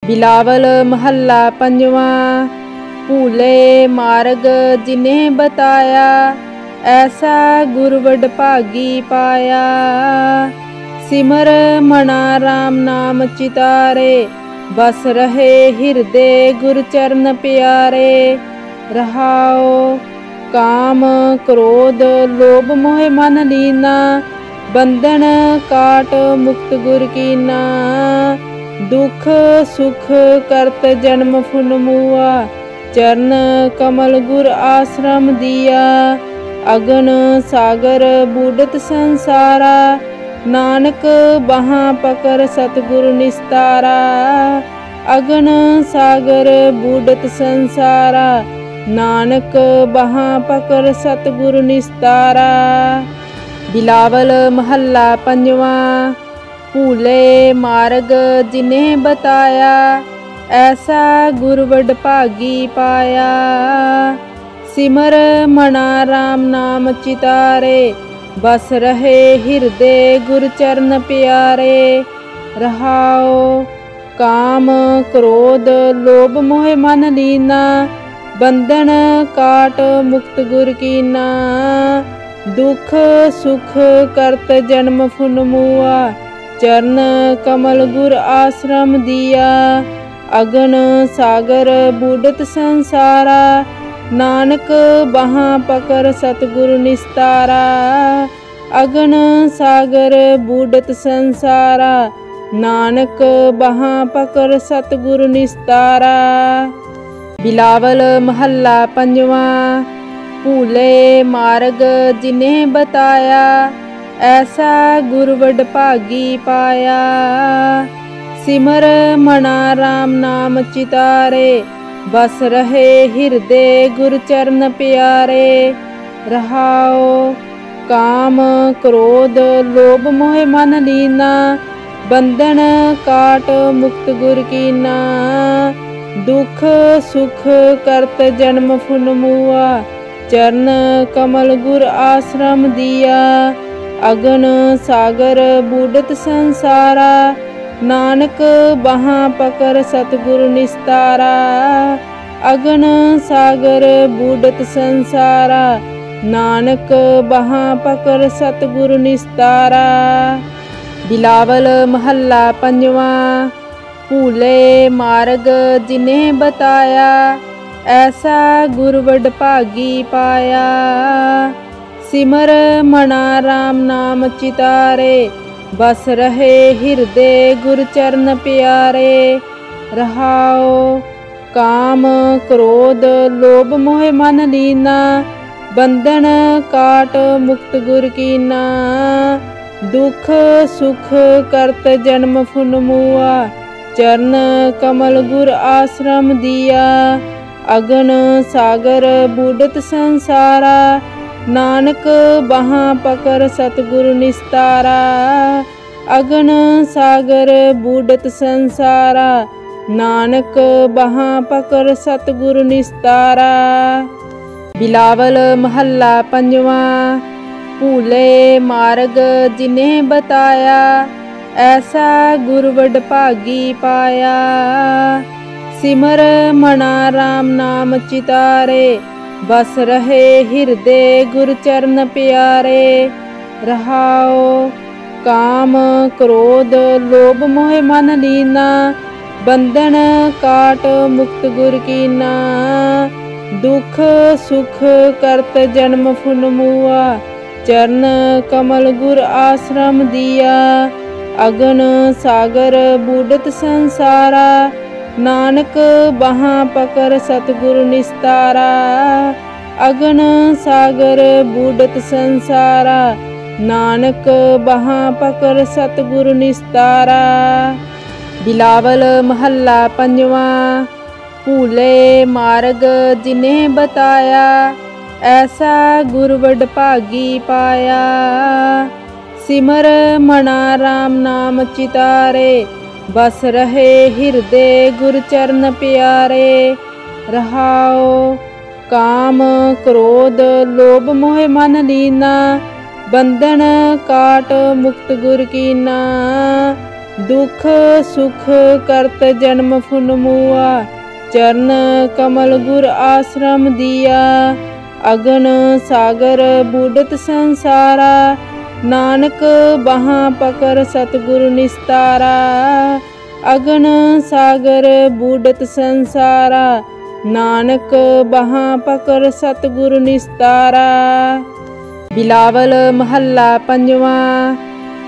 बिलावल महला पंजवा। भूले मार्ग जिन्हें बताया, ऐसा गुर वडभागी पाया। सिमर मना राम नाम चितारे, बस रहे हृदय गुर चरण प्यारे। रहाओ काम क्रोध लोभ मोह मन लीना, बंधन काट मुक्त गुर कीना। दुख सुख करत जन्म फुन मुआ, चरण कमल गुर आश्रम दिया। अगन सागर बूढ़त संसारा, नानक बहां पकर सतगुरु निस्तारा। अगन सागर बूढ़त संसारा, नानक बहां पकर सतगुरु निस्तारा। बिलावल महला पंजवा। भूले मार्ग जिन्हें बताया, ऐसा गुर वडभागी पाया। सिमर मना राम नाम चितारे, बस रहे हृदय गुर चरण प्यारे। रहाओ काम क्रोध लोभ मोह मन लीना, बंधन काट मुक्त गुर कीना। दुख सुख करत जन्म फुन मुआ, चरण कमल गुर आश्रम दिया। अगन सागर बूढ़त संसारा, नानक बहां पकर सतगुरु निस्तारा। अगन सागर बूढ़त संसारा, नानक बहां पकर सतगुरु निस्तारा। बिलावल महला पंजवा। भूले मार्ग जिन्हें बताया, ऐसा गुर वडभागी पाया। सिमर मना राम नाम चितारे, बस रहे हृदय गुर चरण प्यारे। रहाओ काम क्रोध लोभ मोह मन लीना, बंधन काट मुक्त गुर कीना। दुख सुख करत जन्म फुन मुआ, चरण कमल गुर आश्रम दिया। अगन सागर बूढ़त संसारा, नानक बहां पकर सतगुरु निस्तारा। अगन सागर बूढ़त संसारा, नानक बहां पकर सतगुरु निस्तारा। बिलावल महला पंजवा। भूले मार्ग जिन्हें बताया, ऐसा गुर वडभागी पाया। सिमर मना राम नाम चितारे, बस रहे हृदय गुर चरण प्यारे। रहाओ काम क्रोध लोभ मोह मन लीना, बंधन काट मुक्त गुर कीना। दुख सुख करत जन्म फुन मुआ, चरण कमल गुर आश्रम दिया। अगन सागर बूढ़त संसारा, नानक बहां पकर सतगुरु निस्तारा। अगन सागर बूढ़त संसारा, नानक बहां पकर सतगुरु निस्तारा। बिलावल महला पंजवा। भूले मार्ग जिन्हें बताया, ऐसा गुर वडभागी पाया। सिमर मना राम नाम चितारे, बस रहे हृदय गुर चरण प्यारे। रहाओ काम क्रोध लोभ मोह मन लीना, बंधन काट मुक्त गुर कीना। दुख सुख करत जन्म फुन मुआ, चरण कमल गुर आश्रम दिया। अगन सागर बूढ़त संसारा, नानक बहां पकर सतगुरु निस्तारा। अगन सागर बूढ़त संसारा, नानक बहां पकर सतगुरु निस्तारा। बिलावल महला पंजवा। भूले मार्ग जिन्हें बताया, ऐसा गुर वडभागी पाया। सिमर मना राम नाम चितारे, बस रहे हृदय गुर चरण प्यारे। रहाओ काम क्रोध लोभ मोह मन लीना, बंधन काट मुक्त गुर कीना। दुख सुख करत जन्म फुन मुआ, चरण कमल गुर आश्रम दिया। अगन सागर बूढ़त संसारा, नानक बहां पकर सतगुरु निस्तारा। अगन सागर बूढ़त संसारा, नानक बहां पकर सतगुरु निस्तारा। बिलावल महला पंजवा।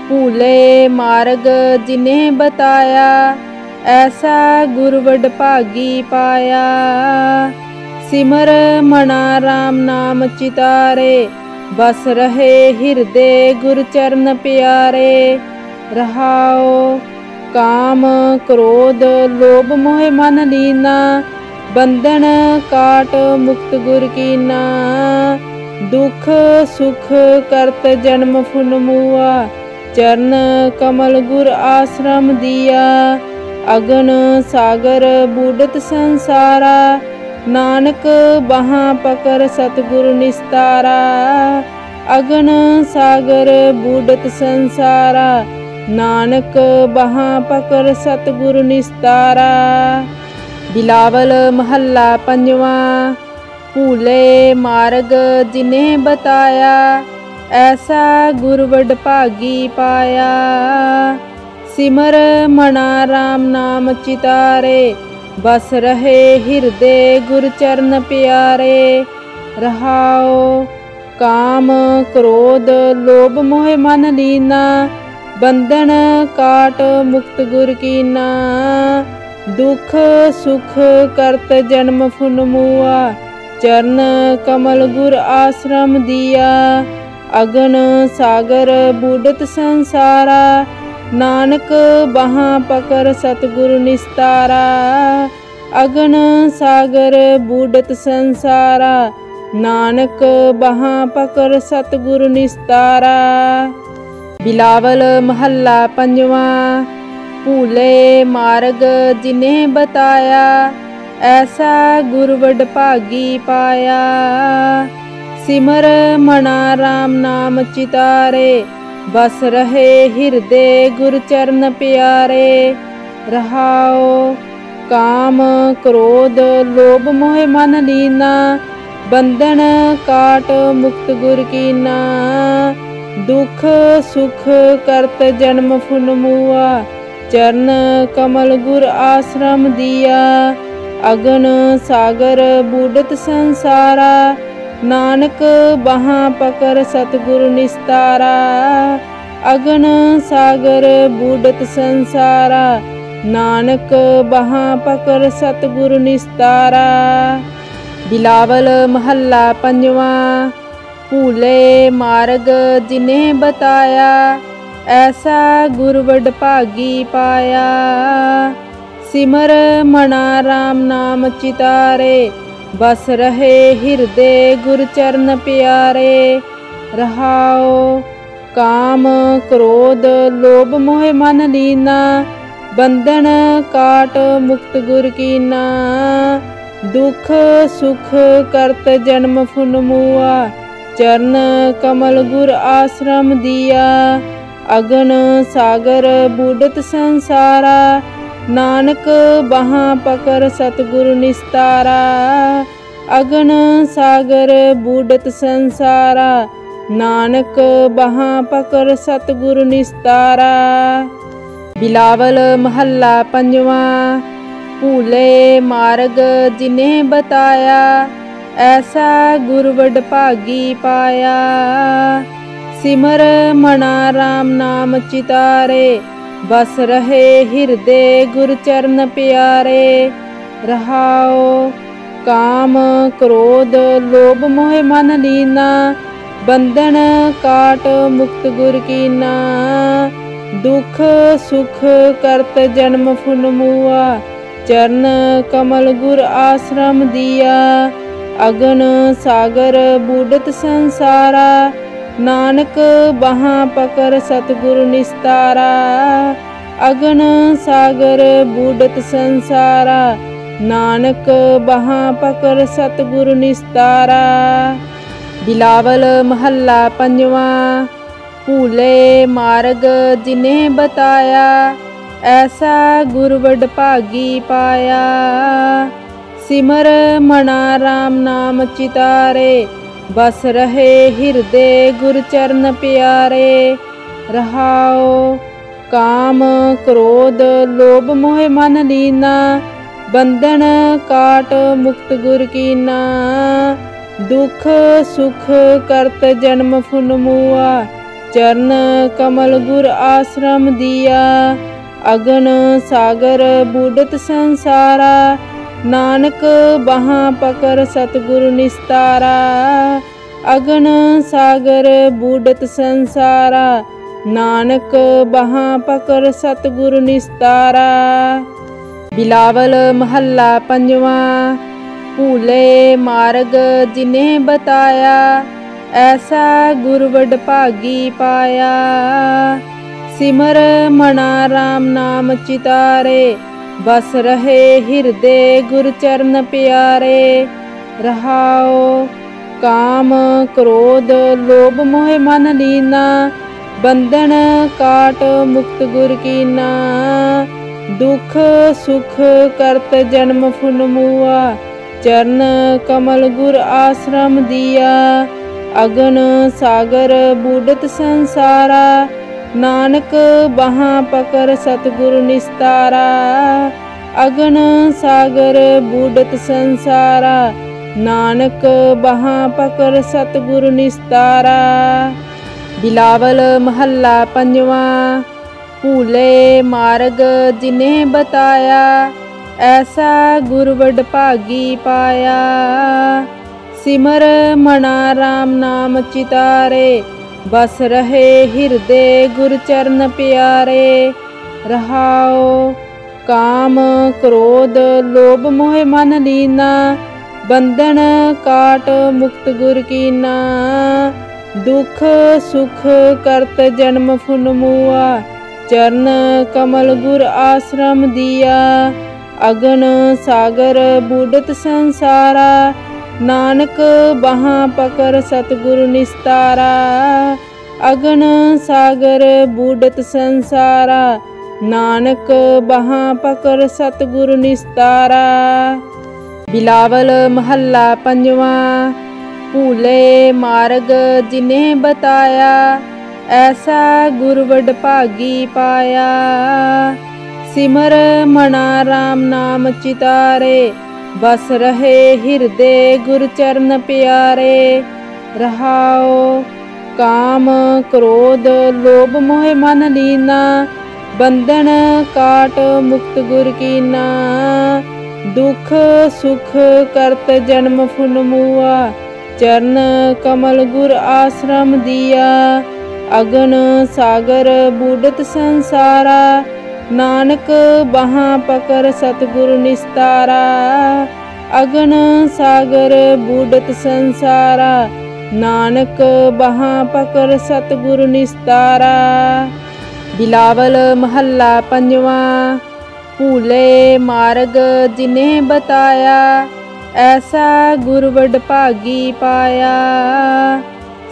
भूले मार्ग जिन्हें बताया, ऐसा गुर वड भागी पाया। सिमर मना राम नाम चितारे, बस रहे हृदय गुर चरण प्यारे। रहाओ काम क्रोध लोभ मोह मन लीना, बंधन काट मुक्त गुर कीना। दुख सुख करत जन्म फुन मुआ, चरण कमल गुर आश्रम दिया। अगन सागर बूढ़त संसारा, नानक बहां पकर सतगुरु निस्तारा। अगन सागर बूढ़त संसारा, नानक बहां पकर सतगुरु निस्तारा। बिलावल महला पंजवा। भूले मार्ग जिन्हें बताया, ऐसा गुर वड भागी पाया। सिमर मना राम नाम चितारे, बस रहे हृदय गुर चरण प्यारे। रहाओ काम क्रोध लोभ मोह मन लीना, बंधन काट मुक्त गुर कीना। दुख सुख करत जन्म फुन मुआ, चरण कमल गुर आश्रम दिया। अगन सागर बूढ़त संसारा, नानक बहां पकर सतगुरु निस्तारा। अगन सागर बूढ़त संसारा, नानक बहां पकर सतगुरु निस्तारा। बिलावल महला पंजवा। भूले मार्ग जिन्हें बताया, ऐसा गुर वड भागी पाया। सिमर मना राम नाम चितारे, बस रहे हृदय गुर चरण प्यारे। रहाओ काम क्रोध लोभ मोह मन लीना, बंधन काट मुक्त गुर कीना। दुख सुख करत जन्म फुन मुआ, चरण कमल गुर आश्रम दिया। अगन सागर बूढ़त संसारा, नानक बहां पकर सतगुरु निस्तारा। अगन सागर बूढ़त संसारा, नानक बहां पकर सतगुरु निस्तारा। बिलावल महला पंजवा। भूले मार्ग जिन्हें बताया, ऐसा गुर वड भागी पाया। सिमर मना राम नाम चितारे, बस रहे हृदय गुर चरण प्यारे। रहाओ काम क्रोध लोभ मोह मन लीना, बंधन काट मुक्त गुर कीना। दुख सुख करत जन्म फुन मुआ, चरण कमल गुर आश्रम दिया। अगन सागर बूढ़त संसारा, नानक बहां पकर सतगुरु निस्तारा। अगन सागर बूढ़त संसारा, नानक बहां पकर सतगुरु निस्तारा। बिलावल महला पंजवा। भूले मार्ग जिन्हें बताया, ऐसा गुर वड भागी पाया। सिमर मना राम नाम चितारे, बस रहे हृदय गुर चरण प्यारे। रहाओ काम क्रोध लोभ मोह मन लीना, बंधन काट मुक्त गुर कीना। दुख सुख करत जन्म फुन मुआ, चरण कमल गुर आश्रम दिया। अगन सागर बूढ़त संसारा, नानक बहां पकर सतगुरु निस्तारा। अगन सागर बूढ़त संसारा, नानक बहां पकर सतगुरु निस्तारा। बिलावल महला पंजवा। भूले मार्ग जिन्हें बताया, ऐसा गुर वड भागी पाया। सिमर मना राम नाम चितारे, बस रहे हृदय गुर चरण प्यारे। रहाओ काम क्रोध लोभ मोह मन लीना, बंधन काट मुक्त गुर कीना। दुख सुख करत जन्म फुन मुआ, चरण कमल गुर आश्रम दिया। अगन सागर बूढ़त संसारा, नानक बहा पकर सतगुरु निस्तारा। अगन सागर बूढ़त संसारा, नानक बहा पकर सतगुरु निस्तारा। बिलावल महला पंजवा। भूले मार्ग जिन्हें बताया, ऐसा गुर वड भागी पाया। सिमर मना राम नाम चितारे, बस रहे हृदय गुर चरण प्यारे। रहाओ काम क्रोध लोभ मोह मन लीना, बंधन काट मुक्त गुर कीना। दुख सुख करत जन्म फुन मुआ, चरण कमल गुर आश्रम दिया। अगन सागर बूढ़त संसारा, नानक बहा पकर सतगुरु निस्तारा। अगन सागर बूढ़त संसारा, नानक बहा पकर सतगुरु निस्तारा। बिलावल महला पंजवा। भूले मार्ग जिन्हें बताया, ऐसा गुर वड भागी पाया। सिमर मना राम नाम चितारे, बस रहे हृदय गुर चरण प्यारे। रहाओ काम क्रोध लोभ मोह मन लीना, बंधन काट मुक्त गुर कीना। दुख सुख करत जन्म फुन मुआ, चरण कमल गुर आश्रम दिया। अगन सागर बूढ़त संसारा, नानक बहा पकर सतगुरु निस्तारा। अगन सागर बूढ़त संसारा, नानक बहा पकर सतगुरु निस्तारा। बिलावल महला पंजवा। भूले मार्ग जिन्हें बताया, ऐसा गुर वड भागी पाया। सिमर मना राम नाम चितारे, बस रहे हृदय गुर चरण प्यारे। रहाओ काम क्रोध लोभ मोह मन लीना, बंधन काट मुक्त गुर कीना। दुख सुख करत जन्म फुन मुआ, चरण कमल गुर आश्रम दिया। अगन सागर बूढ़त संसारा, नानक बहा पकर सतगुरु निस्तारा। अगन सागर बूढ़त संसारा, नानक बहा पकर सतगुरु निस्तारा। बिलावल महला पंजवा। भूले मार्ग जिन्हें बताया, ऐसा गुर वड भागी पाया।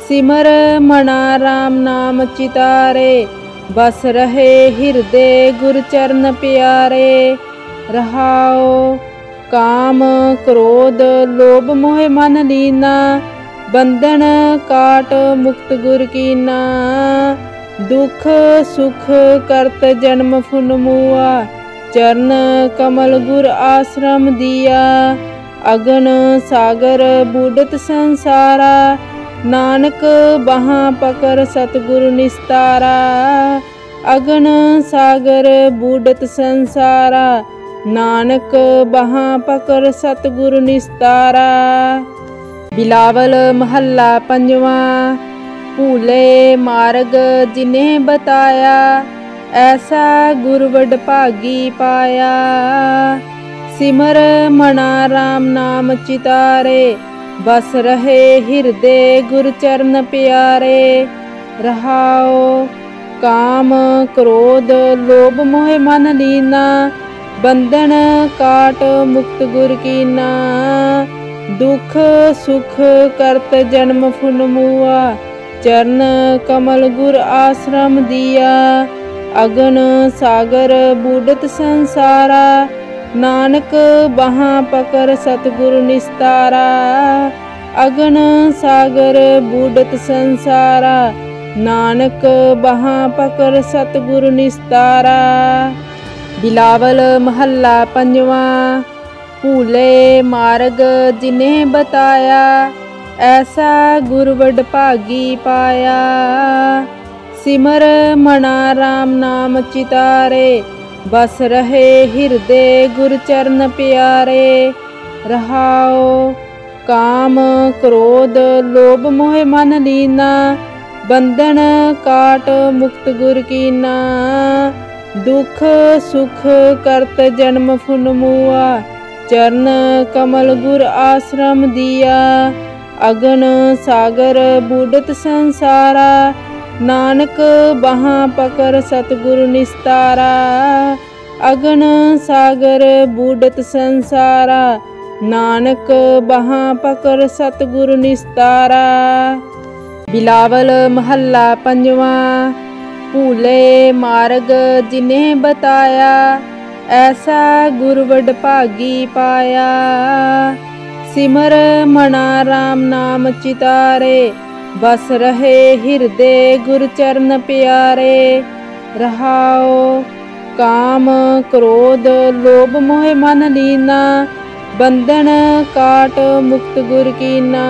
सिमर मना राम नाम चितारे, बस रहे हृदय गुर चरण प्यारे। रहाओ काम क्रोध लोभ मोह मन लीना, बंधन काट मुक्त गुर कीना। दुख सुख करत जन्म फुन मुआ, चरण कमल गुर आश्रम दिया। अगन सागर बूढ़त संसारा, नानक बहा पकर सतगुरु निस्तारा। अगन सागर बूढ़त संसारा, नानक बहा पकर सतगुरु निस्तारा। बिलावल महला पंजवा। भूले मार्ग जिन्हें बताया, ऐसा गुर वड भागी पाया। सिमर मना राम नाम चितारे, बस रहे हृदय गुर चरण प्यारे। रहाओ काम क्रोध लोभ मोह मन लीना, बंधन काट मुक्त गुर कीना। दुख सुख करत जन्म फुन मुआ, चरण कमल गुर आश्रम दिया। अगन सागर बूढ़त संसारा, नानक बहां पकड़ सतगुरु निस्तारा। अगन सागर बूढ़त संसारा, नानक बहां पकड़ सतगुरु निस्तारा। बिलावल महला पंजवा। भूले मार्ग जिन्हें बताया, ऐसा गुर वड भागी पाया। सिमर मना राम नाम चितारे, बस रहे हृदय गुर चरण प्यारे। रहाओ काम क्रोध लोभ मोह मन लीना, बंधन काट मुक्त गुर कीना। दुख सुख करत जन्म फुन मुआ, चरण कमल गुर आश्रम दिया। अगन सागर बूढ़त संसारा, नानक बहां पकड़ सतगुरु निस्तारा। अगन सागर बूढ़त संसारा, नानक बहां पकड़ सतगुरु निस्तारा। बिलावल महला पंजवा। भूले मार्ग जिन्हें बताया, ऐसा गुर वड भागी पाया। सिमर मना राम नाम चितारे, बस रहे हृदय गुर चरण प्यारे। रहाओ काम क्रोध लोभ मोह मन लीना, बंधन काट मुक्त गुर कीना।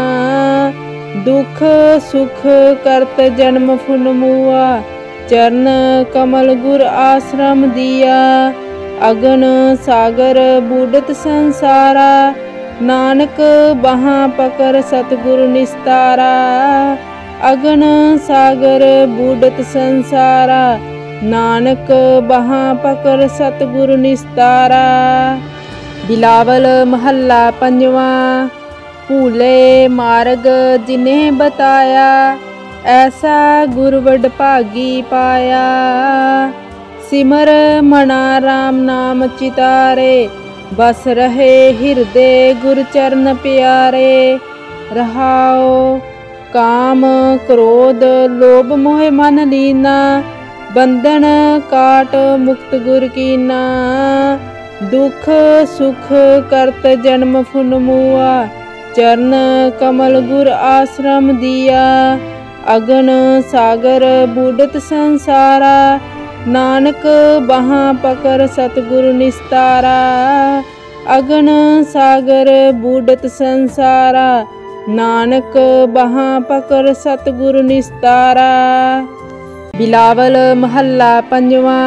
दुख सुख करत जन्म फुन मुआ, चरण कमल गुर आश्रम दिया। अगन सागर बूढ़त संसारा, नानक बहां पकड़ सतगुरु निस्तारा। अगन सागर बूढ़त संसारा, नानक बहां पकड़ सतगुरु निस्तारा। बिलावल महला पंजवा। भूले मार्ग जिन्हें बताया, ऐसा गुर वड भागी पाया। सिमर मना राम नाम चितारे, बस रहे हृदय गुर चरण प्यारे। रहाओ काम क्रोध लोभ मोह मन लीना, बंधन काट मुक्त गुर कीना। दुख सुख करत जन्म फुन मुआ, चरण कमल गुर आश्रम दिया। अगन सागर बूढ़त संसारा, नानक बहां पकड़ सतगुरु निस्तारा। अगन सागर बूढ़त संसारा, नानक बहां पकड़ सतगुरु निस्तारा। बिलावल महला पंजवा।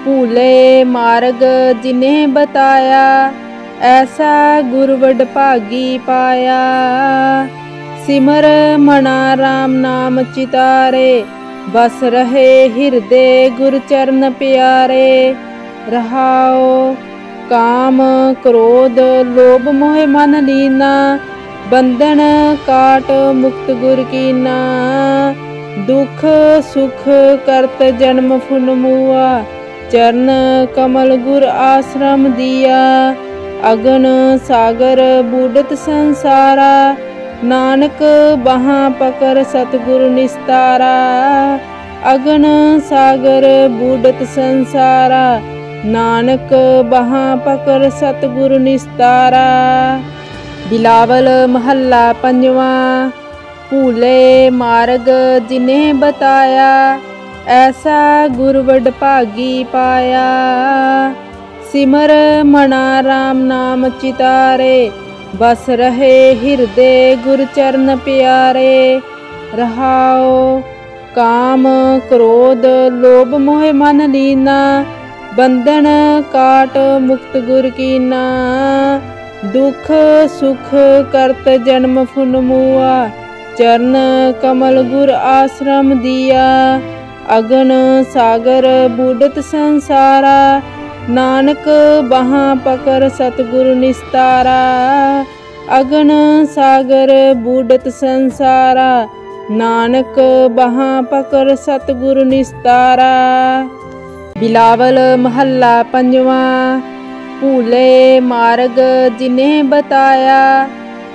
भूले मार्ग जिन्हें बताया, ऐसा गुर वड भागी पाया। सिमर मना राम नाम चितारे, बस रहे हृदय गुर चरण प्यारे। रहाओ काम क्रोध लोभ मोह मन लीना, बंधन काट मुक्त गुर कीना। दुख सुख करत जन्म फुन मुआ, चरण कमल गुर आश्रम दिया। अगन सागर बूढ़त संसारा, नानक बहां पकड़ सतगुरु निस्तारा। अगन सागर बूढ़त संसारा, नानक बहां पकड़ सतगुरु निस्तारा। बिलावल महला पंजवा। भूले मार्ग जिन्हें बताया, ऐसा गुर वड भागी पाया। सिमर मना राम नाम चितारे, बस रहे हृदय गुर चरण प्यारे। रहाओ काम क्रोध लोभ मोह मन लीना, बंधन काट मुक्त गुर कीना। दुख सुख करत जन्म फुन मुआ, चरण कमल गुर आश्रम दिया। अगन सागर बूढ़त संसारा, नानक बहां पकड़ सतगुरु निस्तारा। अगन सागर बूढ़त संसारा, नानक बहां पकड़ सतगुरु निस्तारा। बिलावल महला पंजवा। भूले मार्ग जिन्हें बताया,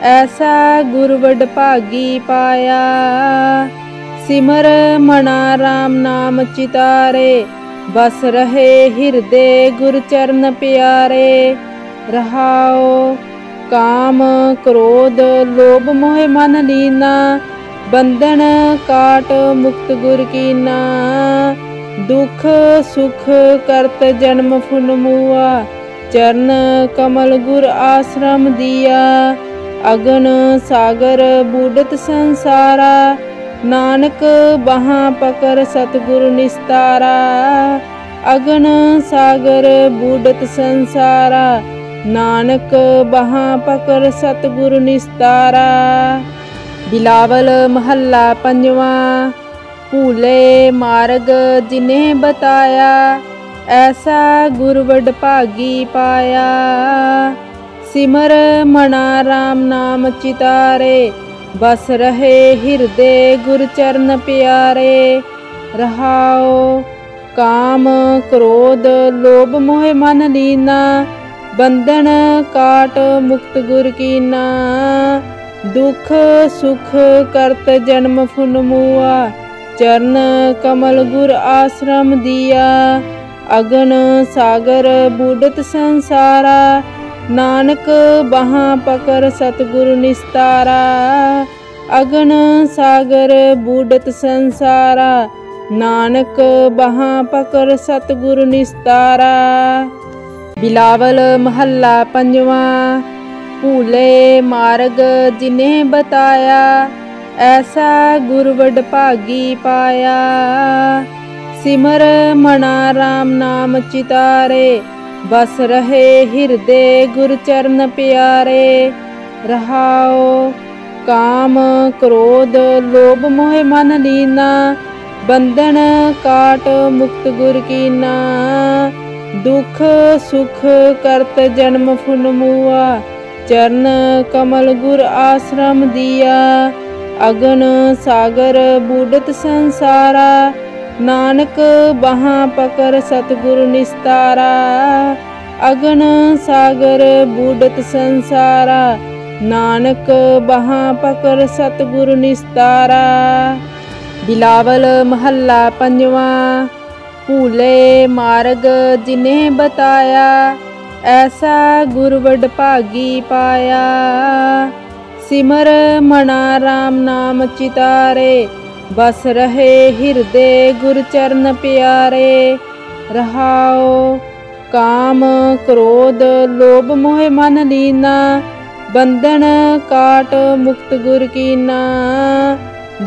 ऐसा गुर वड भागी पाया। सिमर मना राम नाम चितारे, बस रहे हृदय गुर चरण प्यारे। रहाओ काम क्रोध लोभ मोह मन लीना, बंधन काट मुक्त गुर कीना। दुख सुख करत जन्म फुन मुआ, चरण कमल गुर आश्रम दिया। अगन सागर बूढ़त संसारा, नानक बाहां पकड़ सतगुरु निस्तारा। अगन सागर बूढ़त संसारा, नानक बाहां पकड़ सतगुरु निस्तारा। बिलावल महला पंजवा। भूले मार्ग जिन्हें बताया, ऐसा गुर वड भागी पाया। सिमर मना राम नाम चितारे, बस रहे हृदय गुर चरण प्यारे। रहाओ काम क्रोध लोभ मोह मन लीना, बंधन काट मुक्त गुर कीना। दुख सुख करत जन्म फुन मुआ, चरण कमल गुर आश्रम दिया। अगन सागर बूढ़त संसारा, नानक बाहां पकड़ सतगुरु निस्तारा। अगन सागर बूढ़त संसारा, नानक बाहां पकड़ सतगुरु निस्तारा। बिलावल महला पंजवा। भूले मार्ग जिन्हें बताया, ऐसा गुर वड भागी पाया। सिमर मना राम नाम चितारे, बस रहे हृदय गुर चरण प्यारे। रहाओ काम क्रोध लोभ मोह मन लीना, बंधन काट मुक्त गुर कीना। दुख सुख करत जन्म फुन मुआ, चरण कमल गुर आश्रम दिया। अगन सागर बूढ़त संसारा, नानक बाहां पकड़ सतगुरु निस्तारा। अगन सागर बूढ़त संसारा, नानक बाहां पकड़ सतगुरु निस्तारा। बिलावल महला पंजवा। भूले मार्ग जिन्हें बताया, ऐसा गुर वड भागी पाया। सिमर मना राम नाम चितारे, बस रहे हृदय गुर चरण प्यारे। रहाओ काम क्रोध लोभ मोह मन लीना, बंधन काट मुक्त गुर कीना।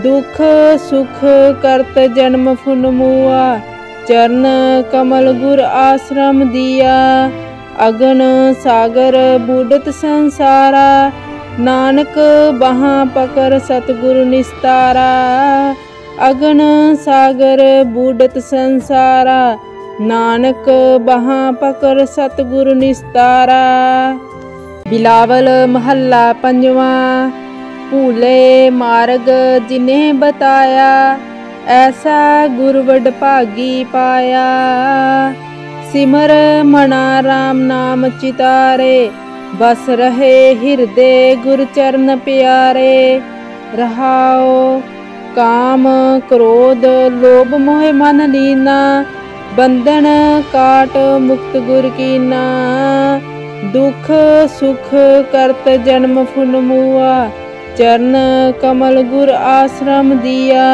दुख सुख करत जन्म फुन मुआ, चरण कमल गुर आश्रम दिया। अगन सागर बूढ़त संसारा, नानक बाहां पकड़ सतगुरु निस्तारा। अगन सागर बूढ़त संसारा, नानक बाहां पकड़ सतगुरु निस्तारा। बिलावल महला पंजवा। भूले मार्ग जिन्हें बताया, ऐसा गुर वड भागी पाया। सिमर मना राम नाम चितारे, बस रहे हृदय गुर चरण प्यारे। रहाओ काम क्रोध लोभ मोह मन लीना, बंधन काट मुक्त गुर कीना। दुख सुख करत जन्म फुन मुआ, चरण कमल गुर आश्रम दिया।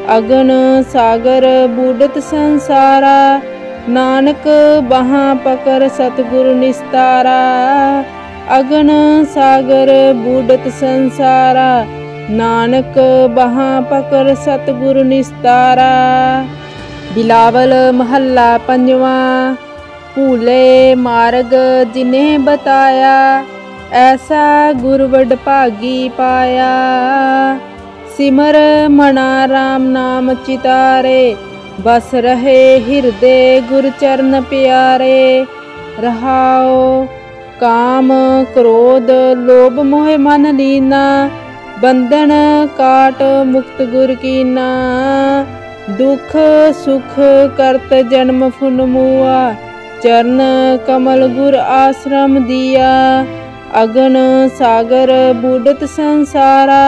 अगन सागर बूढ़त संसारा, नानक बाहां पकड़ सतगुरु निस्तारा। अगन सागर बूढ़त संसारा, नानक बाहां पकड़ सतगुरु निस्तारा। बिलावल महला पंजवा। भूले मार्ग जिन्हें बताया, ऐसा गुर वड भागी पाया। सिमर मना राम नाम चितारे, बस रहे हृदय गुर चरण प्यारे। रहाओ काम क्रोध लोभ मोह मन लीना, बंधन काट मुक्त गुर कीना। दुख सुख करत जन्म फुन मुआ, चरण कमल गुर आश्रम दिया। अगन सागर बूढ़त संसारा,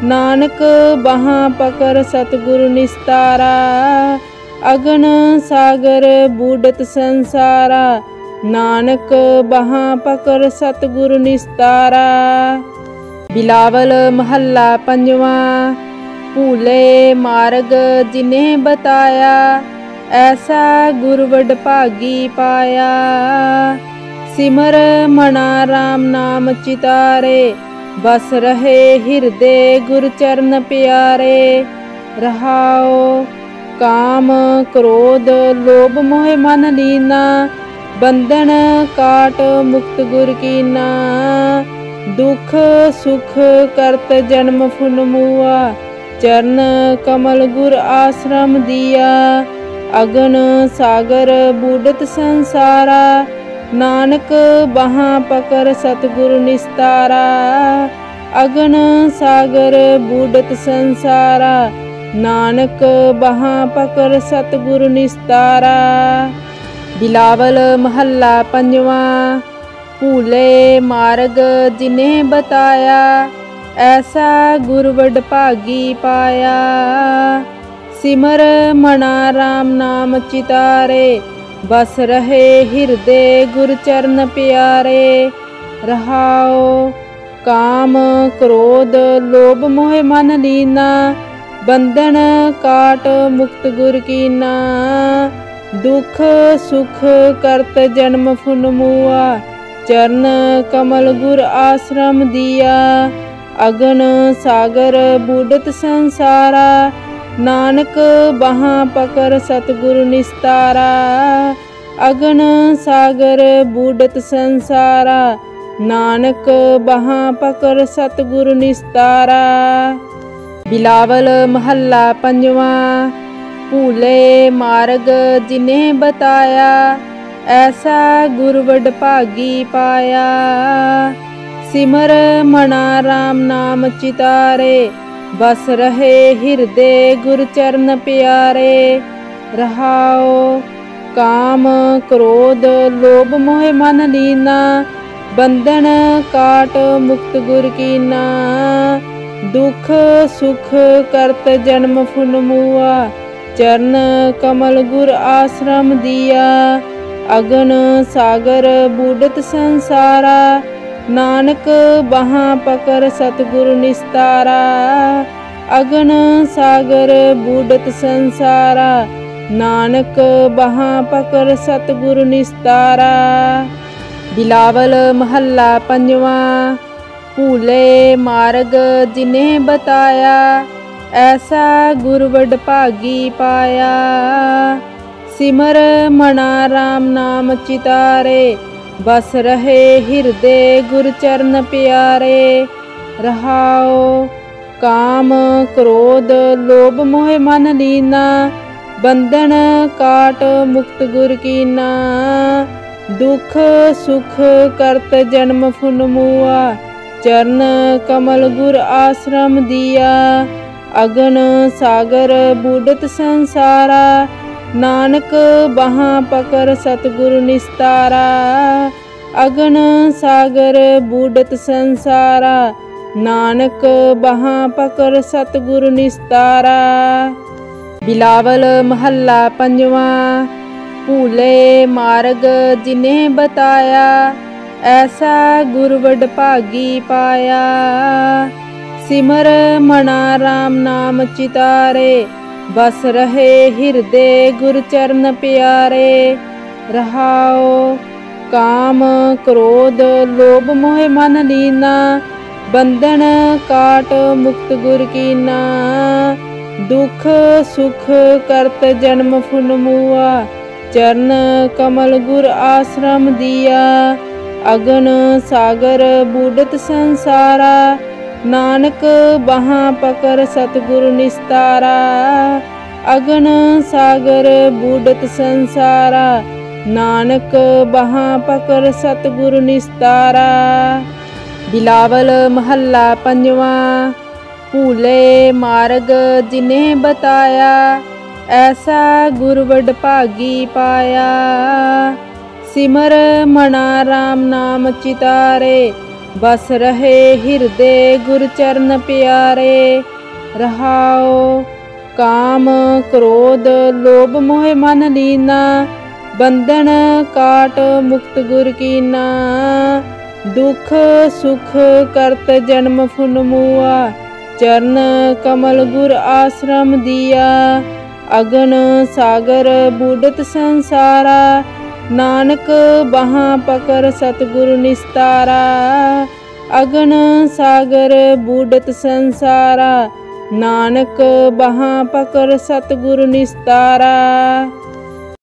नानक बाहां पकड़ सतगुरु निस्तारा। अगन सागर बूढ़त संसारा, नानक बहां पकड़ सतगुर निस्तारा। बिलावल महला पंजवा। भूले मार्ग जिन्हें बताया, ऐसा गुर वड भागी पाया। सिमर मना राम नाम चितारे, बस रहे हृदय गुर चरण प्यारे। रहाओ काम क्रोध लोभ मोह मन लीना, बंधन काट मुक्त गुर कीना। दुख सुख करत जन्म फुन मुआ, चरण कमल गुर आश्रम दिया। अगन सागर बूढ़त संसारा, नानक बहां पकड़ सतगुर निस्तारा। अगन सागर बूढ़त संसारा, नानक बहां पकड़ सतगुर निस्तारा। बिलावल महला पंजवा। भूले मार्ग जिन्हें बताया, ऐसा गुर वड भागी पाया। सिमर मना राम नाम चितारे, बस रहे हृदय गुर चरण प्यारे। रहाओ काम क्रोध लोभ मोह मन लीना, बंधन काट मुक्त गुर कीना। दुख सुख करत जन्म फुन मुआ, चरण कमल गुर आश्रम दिया। अगन सागर बूढ़त संसारा, नानक बहां पकड़ सतगुर निस्तारा। अगन सागर बूढ़त संसारा, नानक बहां पकड़ सतगुर निस्तारा। बिलावल महला पंजवा। भूले मार्ग जिन्हें बताया, ऐसा गुर वड भागी पाया। सिमर मना राम नाम चितारे, बस रहे हृदय गुर चरण प्यारे। रहाओ काम क्रोध लोभ मोह मन लीना, बंधन काट मुक्त गुर कीना। दुख सुख करत जन्म फुन मुआ, चरण कमल गुर आश्रम दिया। अगन सागर बूढ़त संसारा, नानक बहां पकड़ सतगुर निस्तारा। अगन सागर बूढ़त संसारा, नानक बहां पकड़ सतगुर निस्तारा। बिलावल महला पंजवा। भूले मार्ग जिन्हें बताया, ऐसा गुर वड भागी पाया। सिमर मना राम नाम चितारे, बस रहे हृदय गुर चरण प्यारे। रहाओ काम क्रोध लोभ मोह मन लीना, बंधन काट मुक्त गुर कीना। दुख सुख करत जन्म फुन मुआ, चरण कमल गुर आश्रम दिया। अगन सागर बूढ़त संसारा, नानक बहां पकड़ सतगुर निस्तारा। अगन सागर बूढ़त संसारा, नानक बहां पकड़ सतगुर निस्तारा। बिलावल महला पंजवा। भूले मार्ग जिन्हें बताया, ऐसा गुर वड भागी पाया। सिमर मना राम नाम चितारे, बस रहे हृदय गुर चरण प्यारे। रहाओ काम क्रोध लोभ मोह मन लीना, बंधन काट मुक्त गुर कीना। दुख सुख करत जन्म फुन मुआ, चरण कमल गुर आश्रम दिया। अगन सागर बूढ़त संसारा, नानक बहां पकड़ सतगुर निस्तारा। अगन सागर बूढ़त संसारा, नानक बहां पकड़ सतगुर निस्तारा। बिलावल महला पंजवा। भूले मार्ग जिन्हें बताया, ऐसा गुर वड भागी पाया। सिमर मना राम नाम चितारे, बस रहे हृदय गुर चरण प्यारे। रहाओ काम क्रोध लोभ मोह मन लीना, बंधन काट मुक्त गुर कीना। दुख सुख करत जन्म फुन मुआ, चरण कमल गुर आश्रम दिया। अगन सागर बूढ़त संसारा, नानक बहां पकर सतगुरु निस्तारा। अगन सागर बूढ़त संसारा, नानक बहां पकर सतगुरु निस्तारा।